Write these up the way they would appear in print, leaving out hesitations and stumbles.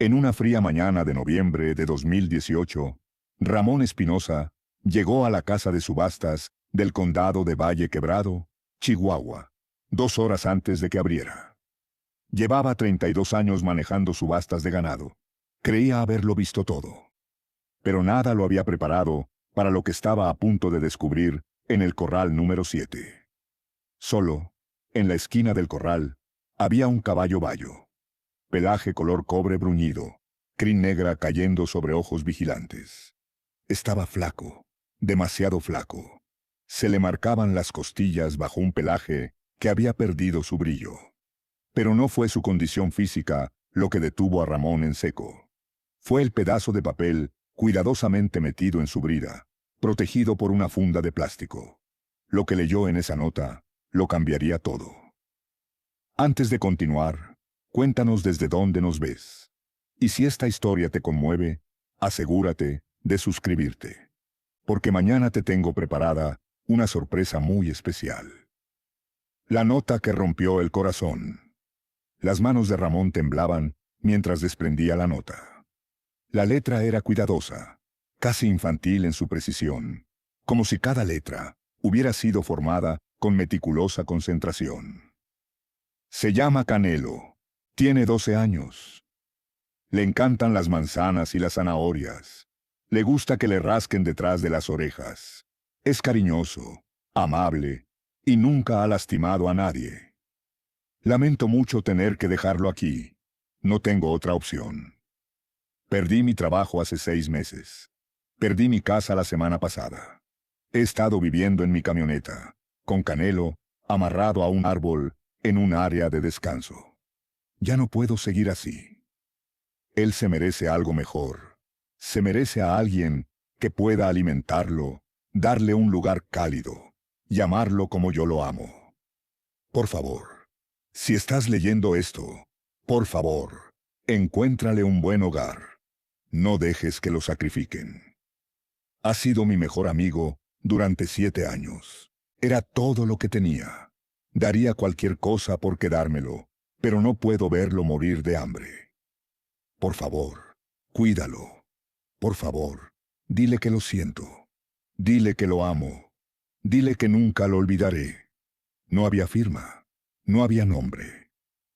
En una fría mañana de noviembre de 2018, Ramón Espinosa llegó a la casa de subastas del condado de Valle Quebrado, Chihuahua, 2 horas antes de que abriera. Llevaba 32 años manejando subastas de ganado. Creía haberlo visto todo. Pero nada lo había preparado para lo que estaba a punto de descubrir en el corral número 7. Solo, en la esquina del corral, había un caballo bayo. Pelaje color cobre bruñido, crin negra cayendo sobre ojos vigilantes. Estaba flaco, demasiado flaco. Se le marcaban las costillas bajo un pelaje que había perdido su brillo. Pero no fue su condición física lo que detuvo a Ramón en seco. Fue el pedazo de papel cuidadosamente metido en su brida, protegido por una funda de plástico. Lo que leyó en esa nota lo cambiaría todo. Antes de continuar, cuéntanos desde dónde nos ves. Y si esta historia te conmueve, asegúrate de suscribirte. Porque mañana te tengo preparada una sorpresa muy especial. La nota que rompió el corazón. Las manos de Ramón temblaban mientras desprendía la nota. La letra era cuidadosa, casi infantil en su precisión, como si cada letra hubiera sido formada con meticulosa concentración. Se llama Canelo. Tiene 12 años. Le encantan las manzanas y las zanahorias. Le gusta que le rasquen detrás de las orejas. Es cariñoso, amable, y nunca ha lastimado a nadie. Lamento mucho tener que dejarlo aquí. No tengo otra opción. Perdí mi trabajo hace 6 meses. Perdí mi casa la semana pasada. He estado viviendo en mi camioneta, con Canelo, amarrado a un árbol, en un área de descanso. Ya no puedo seguir así. Él se merece algo mejor. Se merece a alguien que pueda alimentarlo, darle un lugar cálido, llamarlo como yo lo amo. Por favor, si estás leyendo esto, por favor, encuéntrale un buen hogar. No dejes que lo sacrifiquen. Ha sido mi mejor amigo durante 7 años. Era todo lo que tenía. Daría cualquier cosa por quedármelo, pero no puedo verlo morir de hambre. Por favor, cuídalo. Por favor, dile que lo siento. Dile que lo amo. Dile que nunca lo olvidaré. No había firma. No había nombre.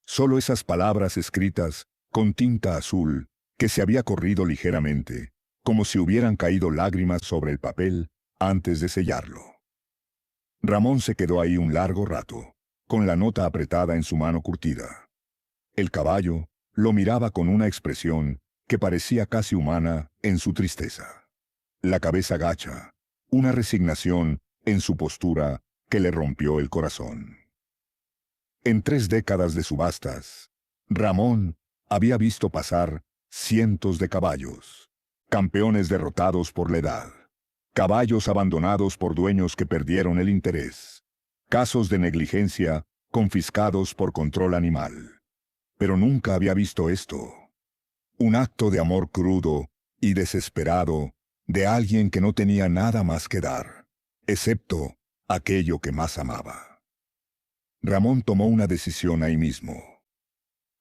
Solo esas palabras escritas con tinta azul que se había corrido ligeramente, como si hubieran caído lágrimas sobre el papel antes de sellarlo. Ramón se quedó ahí un largo rato, con la nota apretada en su mano curtida. El caballo lo miraba con una expresión que parecía casi humana en su tristeza. La cabeza gacha, una resignación en su postura que le rompió el corazón. En 3 décadas de subastas, Ramón había visto pasar cientos de caballos, campeones derrotados por la edad, caballos abandonados por dueños que perdieron el interés, casos de negligencia confiscados por control animal. Pero nunca había visto esto. Un acto de amor crudo y desesperado de alguien que no tenía nada más que dar, excepto aquello que más amaba. Ramón tomó una decisión ahí mismo.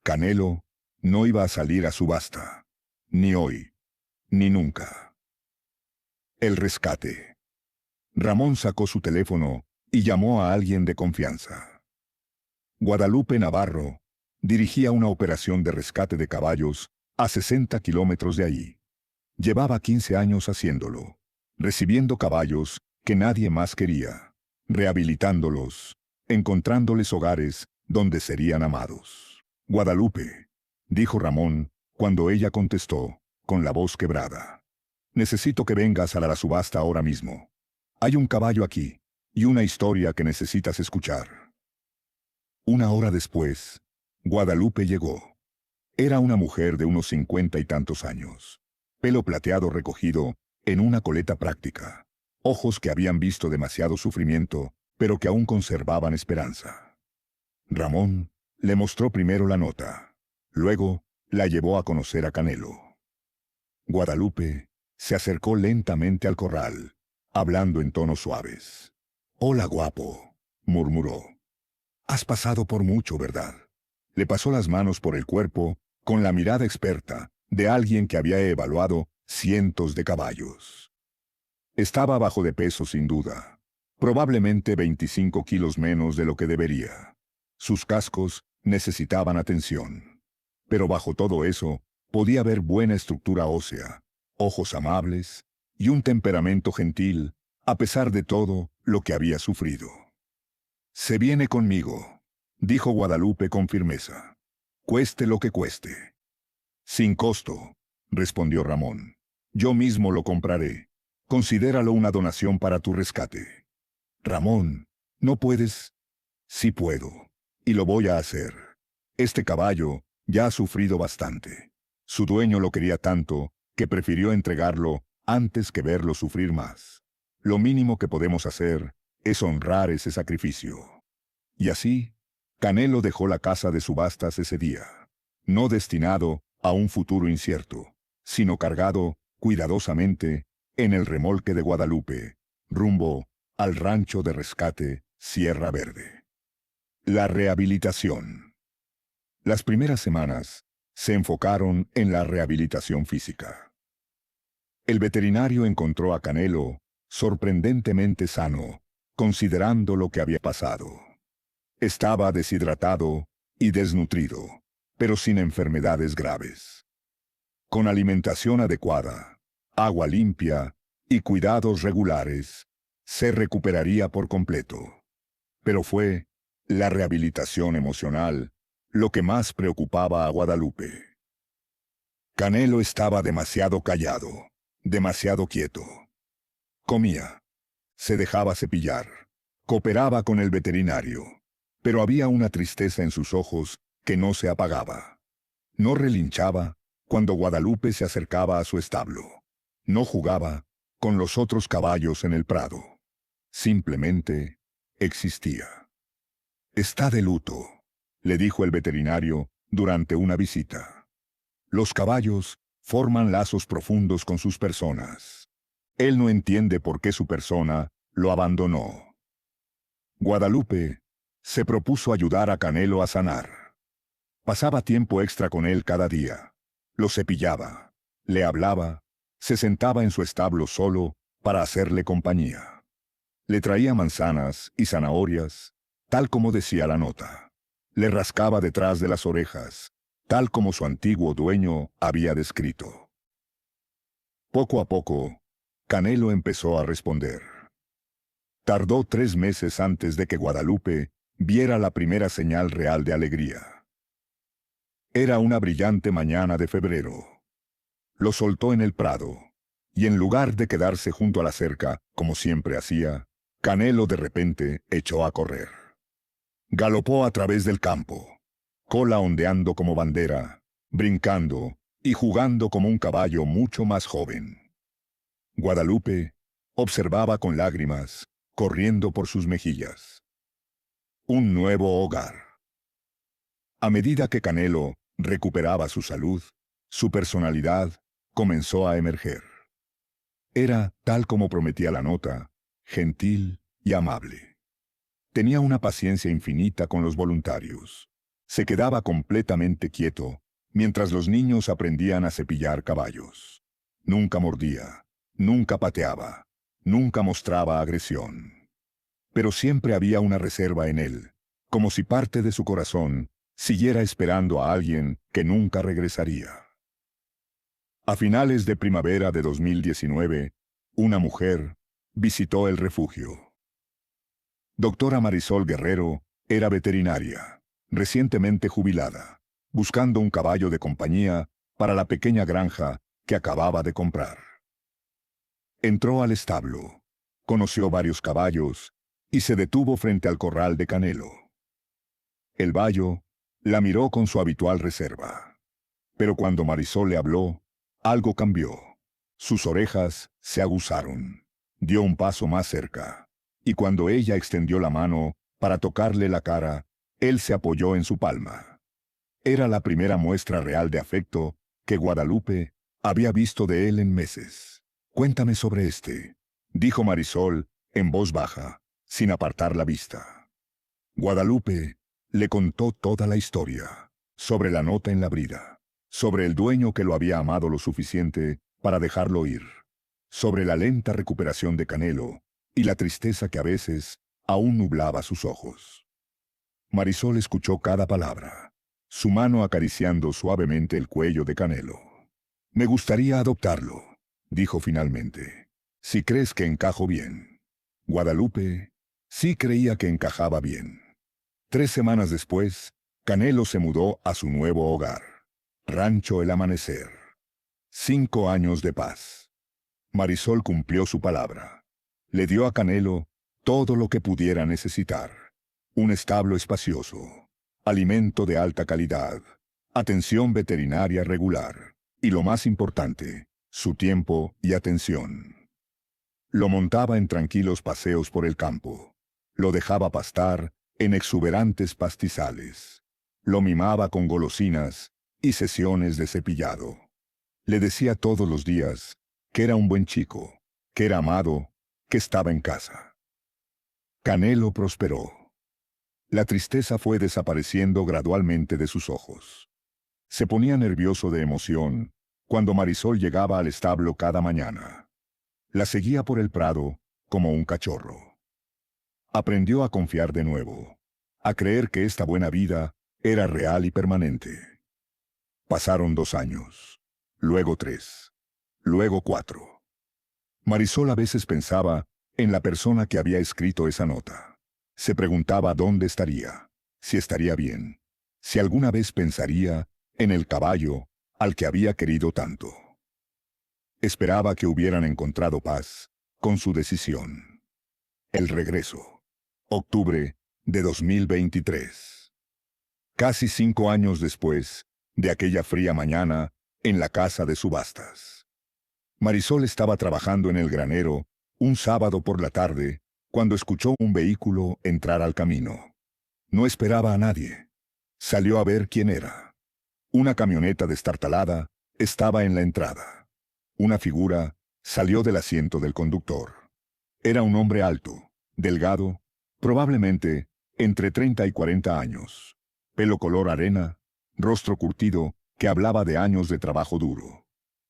Canelo no iba a salir a subasta, ni hoy, ni nunca. El rescate. Ramón sacó su teléfono y llamó a alguien de confianza. Guadalupe Navarro dirigía una operación de rescate de caballos a 60 kilómetros de allí. Llevaba 15 años haciéndolo, recibiendo caballos que nadie más quería, rehabilitándolos, encontrándoles hogares donde serían amados. Guadalupe, dijo Ramón, cuando ella contestó, con la voz quebrada. Necesito que vengas a la subasta ahora mismo. Hay un caballo aquí, y una historia que necesitas escuchar. 1 hora después, Guadalupe llegó. Era una mujer de unos 50 y tantos años. Pelo plateado recogido en una coleta práctica. Ojos que habían visto demasiado sufrimiento, pero que aún conservaban esperanza. Ramón le mostró primero la nota. Luego, la llevó a conocer a Canelo. Guadalupe se acercó lentamente al corral, hablando en tonos suaves. «Hola, guapo», murmuró. «Has pasado por mucho, ¿verdad?». Le pasó las manos por el cuerpo, con la mirada experta, de alguien que había evaluado cientos de caballos. Estaba bajo de peso sin duda, probablemente 25 kilos menos de lo que debería. Sus cascos necesitaban atención. Pero bajo todo eso, podía ver buena estructura ósea, ojos amables y un temperamento gentil, a pesar de todo lo que había sufrido. «Se viene conmigo», dijo Guadalupe con firmeza. «Cueste lo que cueste». «Sin costo», respondió Ramón. «Yo mismo lo compraré. Considéralo una donación para tu rescate». «Ramón, ¿no puedes?» «Sí puedo, y lo voy a hacer. Este caballo ya ha sufrido bastante. Su dueño lo quería tanto que prefirió entregarlo antes que verlo sufrir más. Lo mínimo que podemos hacer es honrar ese sacrificio». Y así, Canelo dejó la casa de subastas ese día, no destinado a un futuro incierto, sino cargado, cuidadosamente, en el remolque de Guadalupe, rumbo al rancho de rescate Sierra Verde. La rehabilitación. Las primeras semanas se enfocaron en la rehabilitación física. El veterinario encontró a Canelo sorprendentemente sano, considerando lo que había pasado. Estaba deshidratado y desnutrido, pero sin enfermedades graves. Con alimentación adecuada, agua limpia y cuidados regulares, se recuperaría por completo. Pero fue la rehabilitación emocional lo que más preocupaba a Guadalupe. Canelo estaba demasiado callado, demasiado quieto. Comía, se dejaba cepillar, cooperaba con el veterinario, pero había una tristeza en sus ojos que no se apagaba. No relinchaba cuando Guadalupe se acercaba a su establo. No jugaba con los otros caballos en el prado. Simplemente existía. «Está de luto», le dijo el veterinario durante una visita. «Los caballos forman lazos profundos con sus personas. Él no entiende por qué su persona lo abandonó». Guadalupe se propuso ayudar a Canelo a sanar. Pasaba tiempo extra con él cada día. Lo cepillaba, le hablaba, se sentaba en su establo solo para hacerle compañía. Le traía manzanas y zanahorias, tal como decía la nota. Le rascaba detrás de las orejas, tal como su antiguo dueño había descrito. Poco a poco, Canelo empezó a responder. Tardó 3 meses antes de que Guadalupe viera la primera señal real de alegría. Era una brillante mañana de febrero. Lo soltó en el prado, y en lugar de quedarse junto a la cerca, como siempre hacía, Canelo de repente echó a correr. Galopó a través del campo, cola ondeando como bandera, brincando y jugando como un caballo mucho más joven. Guadalupe observaba con lágrimas corriendo por sus mejillas. Un nuevo hogar. A medida que Canelo recuperaba su salud, su personalidad comenzó a emerger. Era, tal como prometía la nota, gentil y amable. Tenía una paciencia infinita con los voluntarios. Se quedaba completamente quieto mientras los niños aprendían a cepillar caballos. Nunca mordía, nunca pateaba, nunca mostraba agresión. Pero siempre había una reserva en él, como si parte de su corazón siguiera esperando a alguien que nunca regresaría. A finales de primavera de 2019, una mujer visitó el refugio. Doctora Marisol Guerrero era veterinaria, recientemente jubilada, buscando un caballo de compañía para la pequeña granja que acababa de comprar. Entró al establo, conoció varios caballos y se detuvo frente al corral de Canelo. El bayo la miró con su habitual reserva. Pero cuando Marisol le habló, algo cambió. Sus orejas se aguzaron. Dio un paso más cerca. Y cuando ella extendió la mano para tocarle la cara, él se apoyó en su palma. Era la primera muestra real de afecto que Guadalupe había visto de él en meses. «Cuéntame sobre este», dijo Marisol en voz baja, sin apartar la vista. Guadalupe le contó toda la historia, sobre la nota en la brida, sobre el dueño que lo había amado lo suficiente para dejarlo ir, sobre la lenta recuperación de Canelo y la tristeza que a veces aún nublaba sus ojos. Marisol escuchó cada palabra, su mano acariciando suavemente el cuello de Canelo. «Me gustaría adoptarlo», dijo finalmente, «si crees que encajo bien». Guadalupe sí creía que encajaba bien. 3 semanas después, Canelo se mudó a su nuevo hogar, Rancho El Amanecer. 5 años de paz. Marisol cumplió su palabra. Le dio a Canelo todo lo que pudiera necesitar. Un establo espacioso, alimento de alta calidad, atención veterinaria regular y, lo más importante, su tiempo y atención. Lo montaba en tranquilos paseos por el campo. Lo dejaba pastar en exuberantes pastizales. Lo mimaba con golosinas y sesiones de cepillado. Le decía todos los días que era un buen chico, que era amado, que estaba en casa. Canelo prosperó. La tristeza fue desapareciendo gradualmente de sus ojos. Se ponía nervioso de emoción cuando Marisol llegaba al establo cada mañana. La seguía por el prado como un cachorro. Aprendió a confiar de nuevo, a creer que esta buena vida era real y permanente. Pasaron 2 años, luego 3, luego 4. Marisol a veces pensaba en la persona que había escrito esa nota. Se preguntaba dónde estaría, si estaría bien, si alguna vez pensaría en el caballo al que había querido tanto. Esperaba que hubieran encontrado paz con su decisión. El regreso. Octubre de 2023. Casi 5 años después de aquella fría mañana en la casa de subastas. Marisol estaba trabajando en el granero un sábado por la tarde cuando escuchó un vehículo entrar al camino. No esperaba a nadie. Salió a ver quién era. Una camioneta destartalada estaba en la entrada. Una figura salió del asiento del conductor. Era un hombre alto, delgado, probablemente entre 30 y 40 años. Pelo color arena, rostro curtido, que hablaba de años de trabajo duro.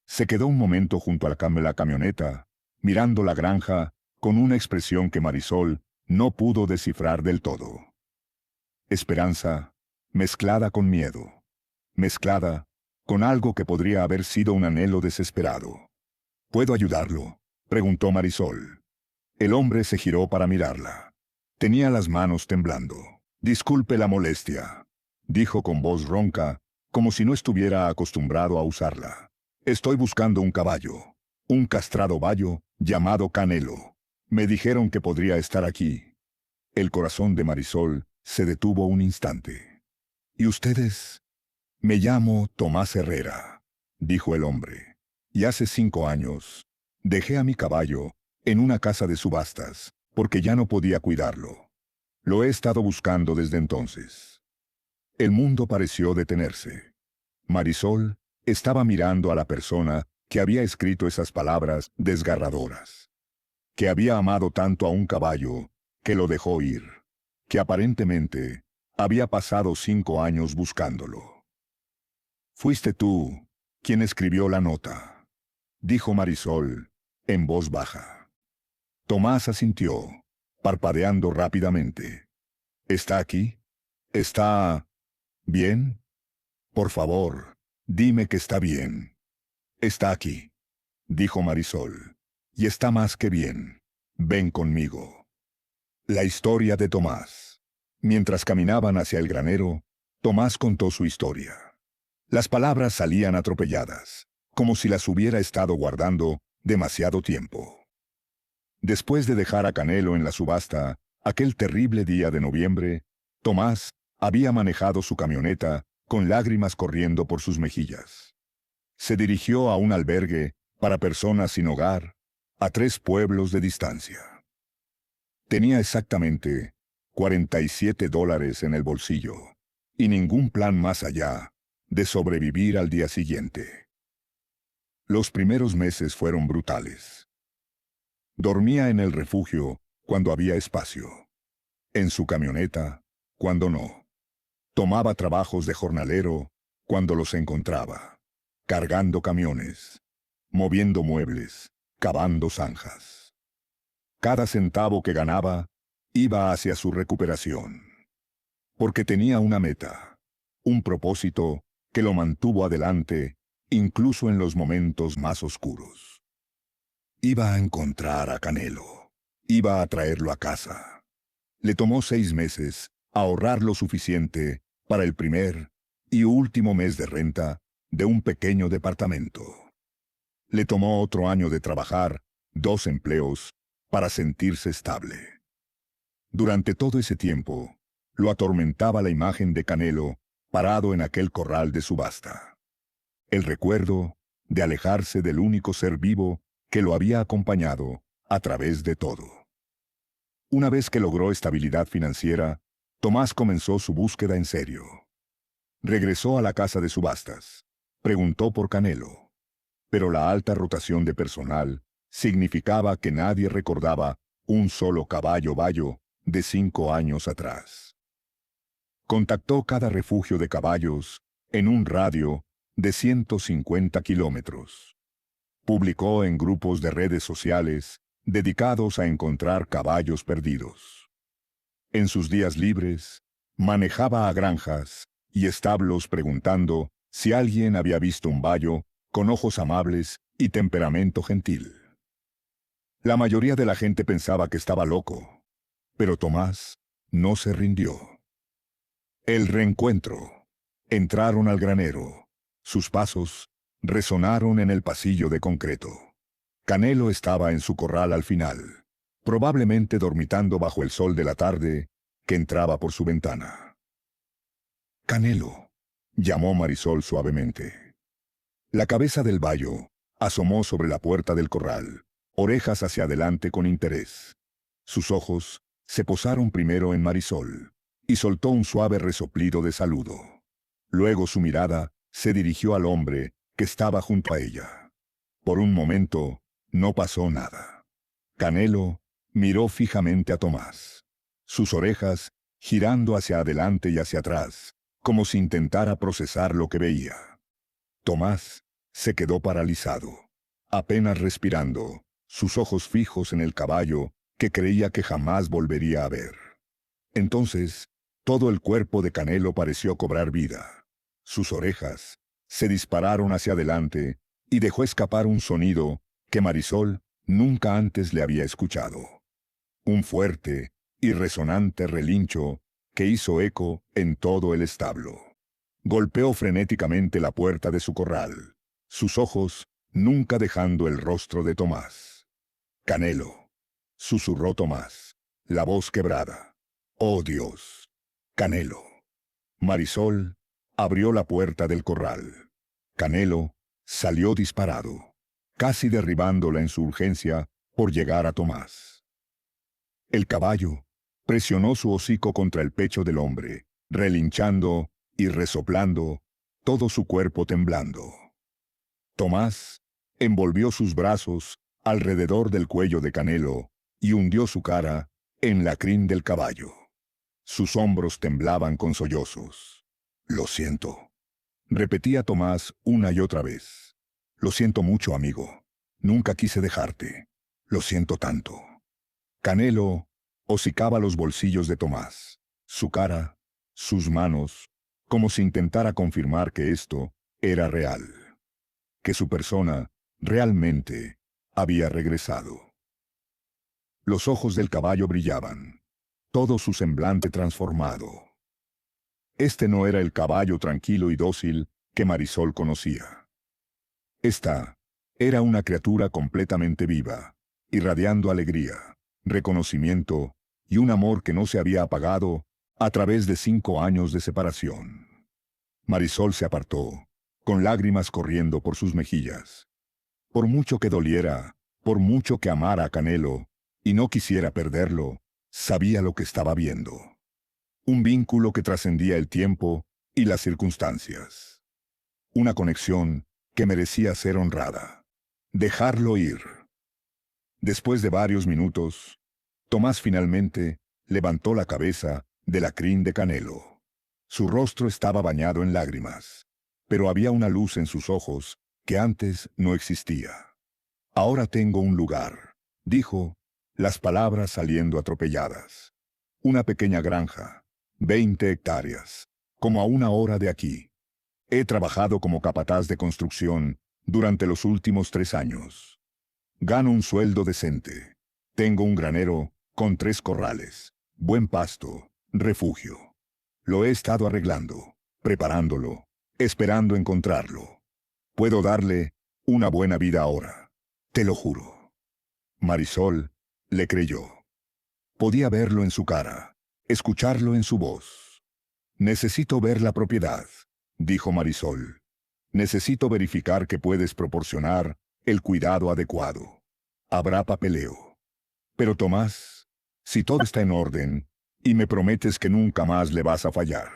Se quedó un momento junto a la camioneta, mirando la granja, con una expresión que Marisol no pudo descifrar del todo. Esperanza, mezclada con miedo. Mezclada con algo que podría haber sido un anhelo desesperado. ¿Puedo ayudarlo?, preguntó Marisol. El hombre se giró para mirarla. Tenía las manos temblando. «Disculpe la molestia», dijo con voz ronca, como si no estuviera acostumbrado a usarla. «Estoy buscando un caballo, un castrado bayo llamado Canelo. Me dijeron que podría estar aquí». El corazón de Marisol se detuvo un instante. «¿Y ustedes?» «Me llamo Tomás Herrera», dijo el hombre. «Y hace 5 años dejé a mi caballo en una casa de subastas porque ya no podía cuidarlo. Lo he estado buscando desde entonces». El mundo pareció detenerse. Marisol estaba mirando a la persona que había escrito esas palabras desgarradoras. Que había amado tanto a un caballo que lo dejó ir. Que aparentemente había pasado 5 años buscándolo. «Fuiste tú quien escribió la nota», dijo Marisol en voz baja. Tomás asintió, parpadeando rápidamente. «¿Está aquí? ¿Está bien? Por favor, dime que está bien». «Está aquí», dijo Marisol. «Y está más que bien. Ven conmigo». La historia de Tomás. Mientras caminaban hacia el granero, Tomás contó su historia. Las palabras salían atropelladas, como si las hubiera estado guardando demasiado tiempo. Después de dejar a Canelo en la subasta, aquel terrible día de noviembre, Tomás había manejado su camioneta con lágrimas corriendo por sus mejillas. Se dirigió a un albergue para personas sin hogar, a 3 pueblos de distancia. Tenía exactamente $47 en el bolsillo, y ningún plan más allá de sobrevivir al día siguiente. Los primeros meses fueron brutales. Dormía en el refugio cuando había espacio. En su camioneta cuando no. Tomaba trabajos de jornalero cuando los encontraba, cargando camiones, moviendo muebles, cavando zanjas. Cada centavo que ganaba iba hacia su recuperación, porque tenía una meta, un propósito que lo mantuvo adelante, incluso en los momentos más oscuros. Iba a encontrar a Canelo, iba a traerlo a casa. Le tomó 6 meses ahorrar lo suficiente para el primer y último mes de renta de un pequeño departamento. Le tomó otro año de trabajar 2 empleos para sentirse estable. Durante todo ese tiempo, lo atormentaba la imagen de Canelo parado en aquel corral de subasta. El recuerdo de alejarse del único ser vivo que lo había acompañado a través de todo. Una vez que logró estabilidad financiera, Tomás comenzó su búsqueda en serio. Regresó a la casa de subastas. Preguntó por Canelo. Pero la alta rotación de personal significaba que nadie recordaba un solo caballo bayo de 5 años atrás. Contactó cada refugio de caballos en un radio de 150 kilómetros. Publicó en grupos de redes sociales dedicados a encontrar caballos perdidos. En sus días libres, manejaba a granjas y establos preguntando si alguien había visto un bayo con ojos amables y temperamento gentil. La mayoría de la gente pensaba que estaba loco, pero Tomás no se rindió. El reencuentro. Entraron al granero. Sus pasos resonaron en el pasillo de concreto. Canelo estaba en su corral al final, probablemente dormitando bajo el sol de la tarde que entraba por su ventana. «Canelo», llamó Marisol suavemente. La cabeza del bayo asomó sobre la puerta del corral, orejas hacia adelante con interés. Sus ojos se posaron primero en Marisol y soltó un suave resoplido de saludo. Luego su mirada se dirigió al hombre que estaba junto a ella. Por un momento, no pasó nada. Canelo miró fijamente a Tomás, sus orejas girando hacia adelante y hacia atrás, como si intentara procesar lo que veía. Tomás se quedó paralizado, apenas respirando, sus ojos fijos en el caballo que creía que jamás volvería a ver. Entonces, todo el cuerpo de Canelo pareció cobrar vida. Sus orejas se dispararon hacia adelante y dejó escapar un sonido que Marisol nunca antes le había escuchado. Un fuerte y resonante relincho que hizo eco en todo el establo. Golpeó frenéticamente la puerta de su corral, sus ojos nunca dejando el rostro de Tomás. «Canelo», susurró Tomás, la voz quebrada. «Oh Dios, Canelo». Marisol abrió la puerta del corral. Canelo salió disparado, casi derribándola en su urgencia por llegar a Tomás. El caballo presionó su hocico contra el pecho del hombre, relinchando y resoplando, todo su cuerpo temblando. Tomás envolvió sus brazos alrededor del cuello de Canelo y hundió su cara en la crin del caballo. Sus hombros temblaban con sollozos. «Lo siento», repetía Tomás una y otra vez. «Lo siento mucho, amigo. Nunca quise dejarte. Lo siento tanto». Canelo hocicaba los bolsillos de Tomás, su cara, sus manos, como si intentara confirmar que esto era real, que su persona realmente había regresado. Los ojos del caballo brillaban, todo su semblante transformado. Este no era el caballo tranquilo y dócil que Marisol conocía. Esta era una criatura completamente viva, irradiando alegría, reconocimiento y un amor que no se había apagado a través de 5 años de separación. Marisol se apartó, con lágrimas corriendo por sus mejillas. Por mucho que doliera, por mucho que amara a Canelo y no quisiera perderlo, sabía lo que estaba viendo. Un vínculo que trascendía el tiempo y las circunstancias. Una conexión que merecía ser honrada. Dejarlo ir. Después de varios minutos, Tomás finalmente levantó la cabeza de la crin de Canelo. Su rostro estaba bañado en lágrimas. pero había una luz en sus ojos que antes no existía. Ahora tengo un lugar, dijo, las palabras saliendo atropelladas. Una pequeña granja, 20 hectáreas, como a 1 hora de aquí. He trabajado como capataz de construcción durante los últimos 3 años. Gano un sueldo decente. Tengo un granero con 3 corrales, buen pasto, refugio. Lo he estado arreglando, preparándolo, esperando encontrarlo. Puedo darle una buena vida ahora. Te lo juro. Marisol le creyó. Podía verlo en su cara, escucharlo en su voz. Necesito ver la propiedad, dijo Marisol. Necesito verificar que puedes proporcionar el cuidado adecuado. Habrá papeleo. Pero Tomás, si todo está en orden, y me prometes que nunca más le vas a fallar.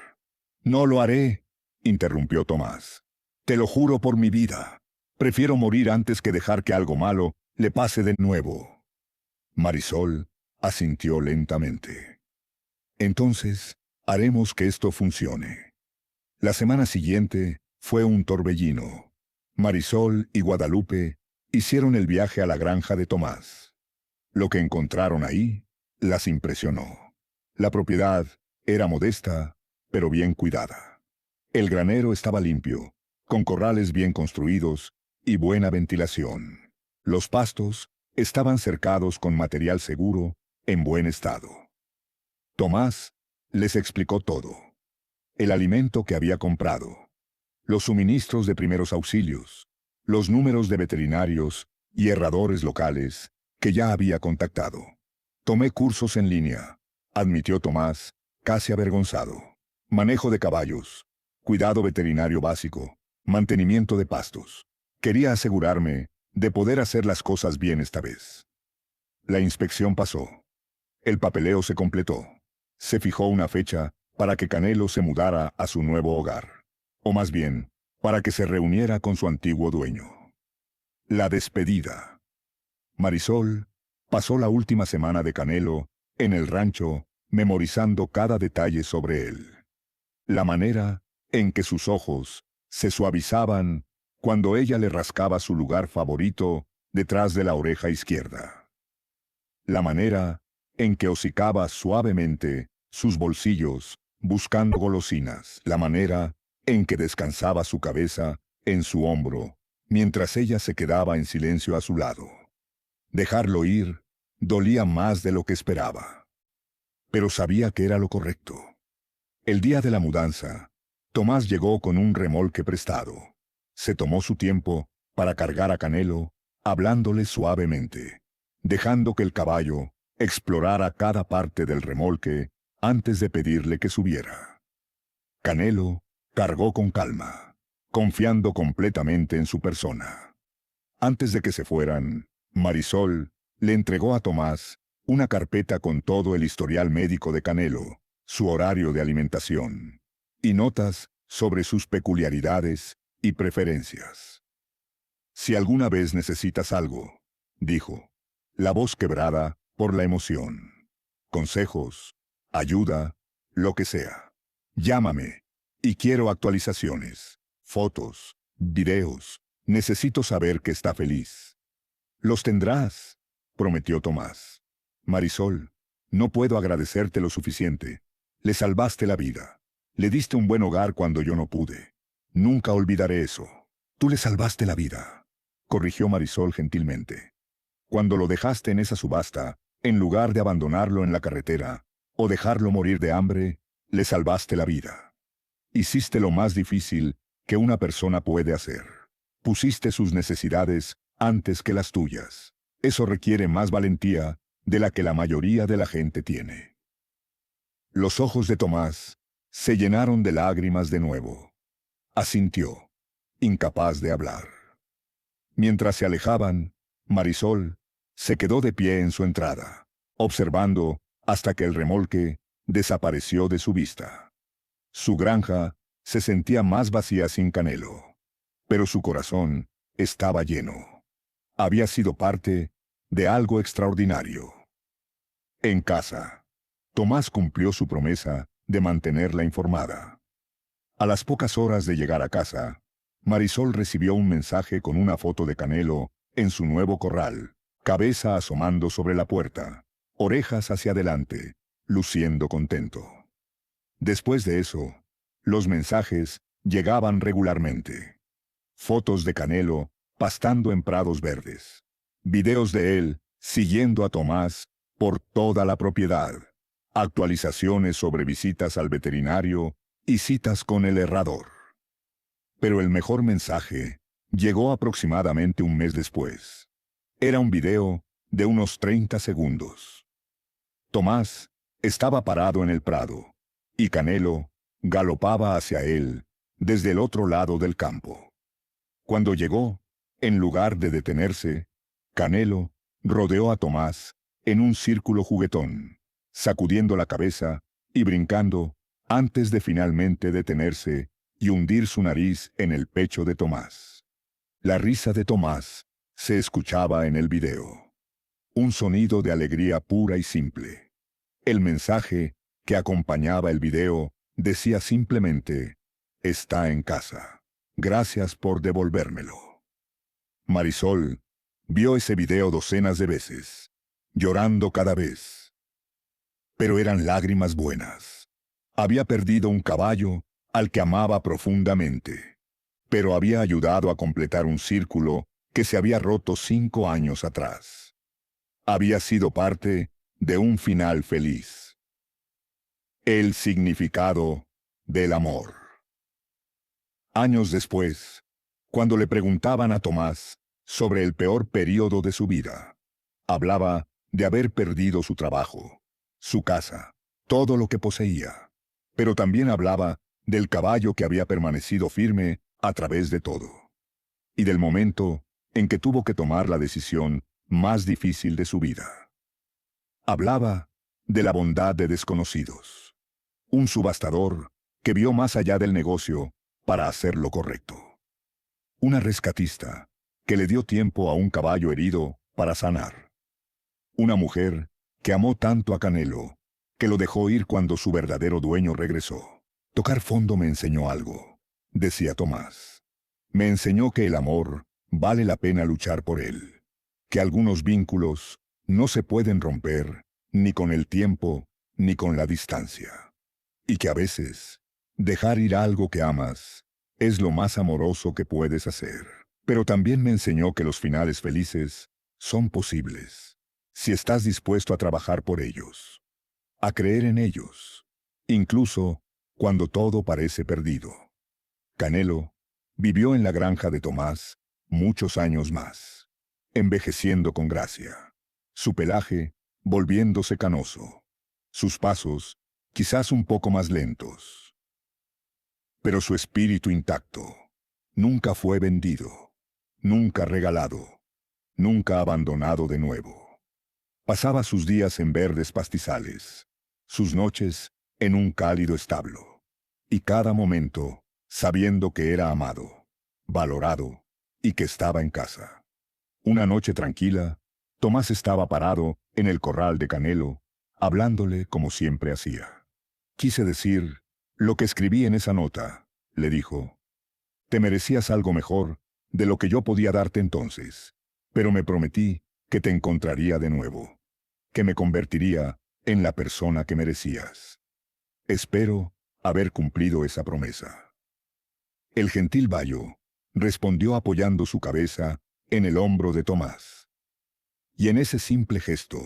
No lo haré, interrumpió Tomás. Te lo juro por mi vida. Prefiero morir antes que dejar que algo malo le pase de nuevo. Marisol asintió lentamente. Entonces, haremos que esto funcione. La semana siguiente fue un torbellino. Marisol y Guadalupe hicieron el viaje a la granja de Tomás. Lo que encontraron ahí las impresionó. La propiedad era modesta, pero bien cuidada. El granero estaba limpio, con corrales bien construidos y buena ventilación. Los pastos estaban cercados con material seguro, en buen estado. Tomás les explicó todo. El alimento que había comprado, los suministros de primeros auxilios, los números de veterinarios y herradores locales que ya había contactado. Tomé cursos en línea, admitió Tomás, casi avergonzado. Manejo de caballos, cuidado veterinario básico, mantenimiento de pastos. Quería asegurarme de poder hacer las cosas bien esta vez. La inspección pasó. El papeleo se completó. Se fijó una fecha para que Canelo se mudara a su nuevo hogar. O más bien, para que se reuniera con su antiguo dueño. La despedida. Marisol pasó la última semana de Canelo en el rancho, memorizando cada detalle sobre él. La manera en que sus ojos se suavizaban cuando ella le rascaba su lugar favorito detrás de la oreja izquierda. La manera en que hocicaba suavemente sus bolsillos buscando golosinas. La manera en que descansaba su cabeza en su hombro mientras ella se quedaba en silencio a su lado. Dejarlo ir dolía más de lo que esperaba. Pero sabía que era lo correcto. El día de la mudanza, Tomás llegó con un remolque prestado. Se tomó su tiempo para cargar a Canelo, hablándole suavemente, dejando que el caballo explorara cada parte del remolque antes de pedirle que subiera. Canelo cargó con calma, confiando completamente en su persona. Antes de que se fueran, Marisol le entregó a Tomás una carpeta con todo el historial médico de Canelo, su horario de alimentación y notas sobre sus peculiaridades y preferencias. Si alguna vez necesitas algo, dijo, la voz quebrada por la emoción. Consejos, ayuda, lo que sea. Llámame, y quiero actualizaciones, fotos, videos. Necesito saber que está feliz. Los tendrás, prometió Tomás. Marisol, no puedo agradecerte lo suficiente. Le salvaste la vida. Le diste un buen hogar cuando yo no pude. Nunca olvidaré eso. Tú le salvaste la vida, corrigió Marisol gentilmente. Cuando lo dejaste en esa subasta, en lugar de abandonarlo en la carretera, o dejarlo morir de hambre, le salvaste la vida. Hiciste lo más difícil que una persona puede hacer. Pusiste sus necesidades antes que las tuyas. Eso requiere más valentía de la que la mayoría de la gente tiene. Los ojos de Tomás se llenaron de lágrimas de nuevo. Asintió, incapaz de hablar. Mientras se alejaban, Marisol se quedó de pie en su entrada, observando hasta que el remolque desapareció de su vista. Su granja se sentía más vacía sin Canelo, pero su corazón estaba lleno. Había sido parte de algo extraordinario. En casa, Tomás cumplió su promesa de mantenerla informada. A las pocas horas de llegar a casa, Marisol recibió un mensaje con una foto de Canelo en su nuevo corral, cabeza asomando sobre la puerta, orejas hacia adelante, luciendo contento. Después de eso, los mensajes llegaban regularmente. Fotos de Canelo pastando en prados verdes. Videos de él siguiendo a Tomás por toda la propiedad. Actualizaciones sobre visitas al veterinario y citas con el herrador. Pero el mejor mensaje llegó aproximadamente un mes después. Era un video de unos 30 segundos. Tomás estaba parado en el prado, y Canelo galopaba hacia él desde el otro lado del campo. Cuando llegó, en lugar de detenerse, Canelo rodeó a Tomás en un círculo juguetón, sacudiendo la cabeza y brincando antes de finalmente detenerse y hundir su nariz en el pecho de Tomás. La risa de Tomás se escuchaba en el video. Un sonido de alegría pura y simple. El mensaje que acompañaba el video decía simplemente: «Está en casa. Gracias por devolvérmelo». Marisol vio ese video docenas de veces, llorando cada vez. Pero eran lágrimas buenas. Había perdido un caballo al que amaba profundamente, pero había ayudado a completar un círculo que se había roto 5 años atrás. Había sido parte de un final feliz. El significado del amor. Años después, cuando le preguntaban a Tomás sobre el peor período de su vida, hablaba de haber perdido su trabajo, su casa, todo lo que poseía, pero también hablaba del caballo que había permanecido firme a través de todo, y del momento en que tuvo que tomar la decisión más difícil de su vida. Hablaba de la bondad de desconocidos, un subastador que vio más allá del negocio para hacer lo correcto. Una rescatista que le dio tiempo a un caballo herido para sanar. Una mujer que amó tanto a Canelo que lo dejó ir cuando su verdadero dueño regresó. Tocar fondo me enseñó algo, decía Tomás. Me enseñó que el amor vale la pena luchar por él, que algunos vínculos no se pueden romper ni con el tiempo ni con la distancia, y que a veces dejar ir algo que amas es lo más amoroso que puedes hacer. Pero también me enseñó que los finales felices son posibles, si estás dispuesto a trabajar por ellos, a creer en ellos, incluso cuando todo parece perdido. Canelo vivió en la granja de Tomás muchos años más, envejeciendo con gracia, su pelaje volviéndose canoso, sus pasos quizás un poco más lentos. Pero su espíritu intacto nunca fue vendido, nunca regalado, nunca abandonado de nuevo. Pasaba sus días en verdes pastizales, sus noches en un cálido establo, y cada momento sabiendo que era amado, valorado y que estaba en casa. Una noche tranquila, Tomás estaba parado en el corral de Canelo, hablándole como siempre hacía. Quise decir lo que escribí en esa nota, le dijo. Te merecías algo mejor de lo que yo podía darte entonces, pero me prometí que te encontraría de nuevo, que me convertiría en la persona que merecías. Espero haber cumplido esa promesa. El gentil bayo respondió apoyando su cabeza en el hombro de Tomás. Y en ese simple gesto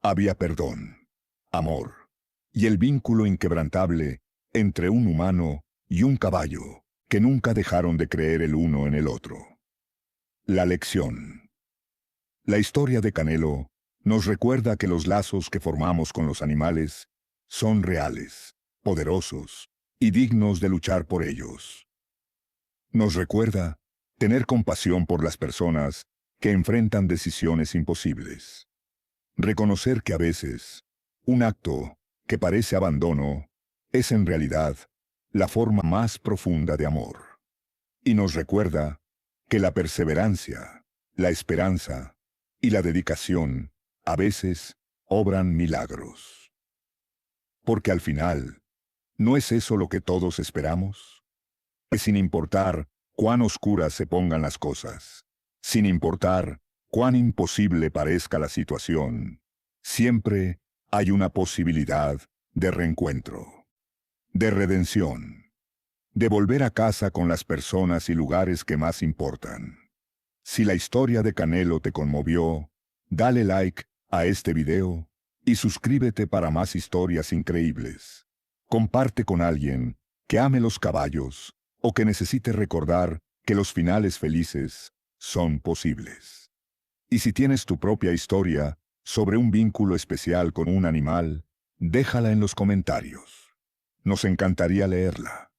había perdón, amor, y el vínculo inquebrantable entre un humano y un caballo que nunca dejaron de creer el uno en el otro. La lección. La historia de Canelo nos recuerda que los lazos que formamos con los animales son reales, poderosos y dignos de luchar por ellos. Nos recuerda tener compasión por las personas que enfrentan decisiones imposibles. Reconocer que a veces un acto que parece abandono es en realidad la forma más profunda de amor. Y nos recuerda que la perseverancia, la esperanza y la dedicación a veces obran milagros. Porque al final, ¿no es eso lo que todos esperamos? Que sin importar cuán oscuras se pongan las cosas, sin importar cuán imposible parezca la situación, siempre hay una posibilidad de reencuentro, de redención, de volver a casa con las personas y lugares que más importan. Si la historia de Canelo te conmovió, dale like a este video y suscríbete para más historias increíbles. Comparte con alguien que ame los caballos o que necesite recordar que los finales felices son posibles. Y si tienes tu propia historia sobre un vínculo especial con un animal, déjala en los comentarios. Nos encantaría leerla.